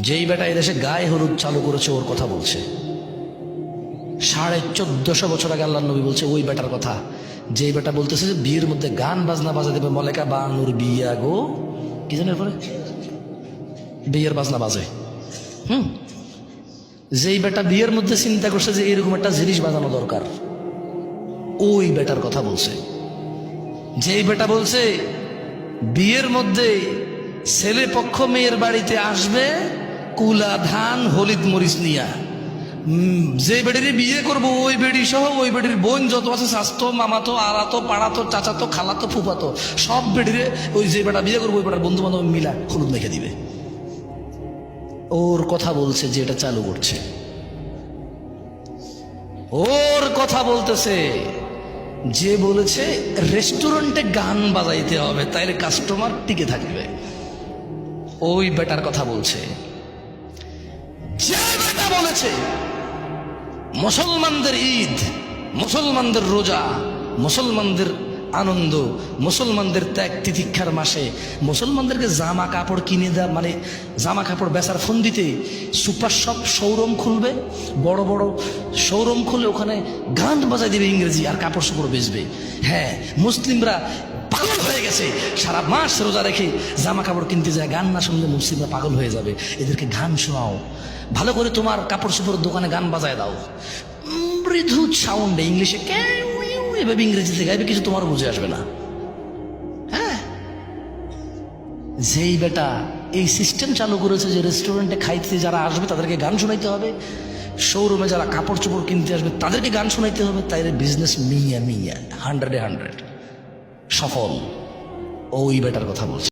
যেই বেটা এদেশে গায়ে হলুদ চালু করেছে ওর কথা বলছে। 1450 বছর আগে আল্লাহ নবী বলছে ওই বেটার কথা, যেই বেটা বলতেছে যে বিয়ের মধ্যে গান বাজনা বাজা দেবে, মলেকা বানুর বিয়া গো কি জানেন পরে বিয়ের বাজনা বাজে। যেই বেটা বিয়ের মধ্যে চিন্তা করছে যে এরকম একটা জিনিস বাজানো দরকার, ওই বেটার কথা বলছে। যেই বেটা বলছে বিয়ের মধ্যে ছেলে পক্ষ মেয়ের বাড়িতে আসবে কুলা ধান হলিদ মরিচ নিয়া, যে বেড়ির বিয়ে করবো ওই বেড়ি সহ ওই বেড়ির বোন যত আছে স্বাস্থ্য মামাতো আড়াতো পাড়াতো চাচাতো খালাতো ফুফাতো সব বেড়িরে ওই যে বেটা বিয়ে করবো ওই বেটার বন্ধু বান্ধব মিলা হলুদ মেখে দিবে। ওর কথা বলছে যে এটা চালু করছে, ওর কথা বলতেছে যে বলেছে রেস্টুরেন্টে গান বাজাইতে হবে তাইলে কাস্টমার টিকে থাকবে। ওই বেটার কথা বলছে। যে বেটা বলেছে মুসলমানদের ঈদ, মুসলমানদের রোজা, মুসলমানদের আনন্দ, মুসলমানদের ত্যাগ তিতিক্ষার মাসে মুসলমানদেরকে জামা কাপড় কিনে দেওয়া, মানে জামা কাপড় বেচার ফন্দিতে সুপার শপ শোরুম খুলবে, বড় বড় শোরুম খুলে ওখানে গান বাজাই দেবে ইংরেজি আর কাপড় চোপড় বেচবে। হ্যাঁ, মুসলিমরা পাগল হয়ে গেছে, সারা মাস রোজা রেখে জামা কাপড় কিনতে যায়, গান না শুনলে মুসলিমরা পাগল হয়ে যাবে, এদেরকে গান শোনাও, ভালো করে তোমার কাপড় চোপড়ের দোকানে গান বাজায় দাও, মৃদু সাউন্ডে ইংলিশে এভাবে ইংরেজিতে গাইবে, কিছু তোমার বুঝে আসবে না। হ্যাঁ, যেই বেটা এই সিস্টেম চালু করেছে যে রেস্টুরেন্টে খাইতে যারা আসবে তাদেরকে গান শোনাইতে হবে, শোরুমে যারা কাপড় চোপড় কিনতে আসবে তাদেরকে গান শোনাইতে হবে, তাই বিজনেস মিয়া 100-এ 100 সফল। ওই বেটার কথা বলছে।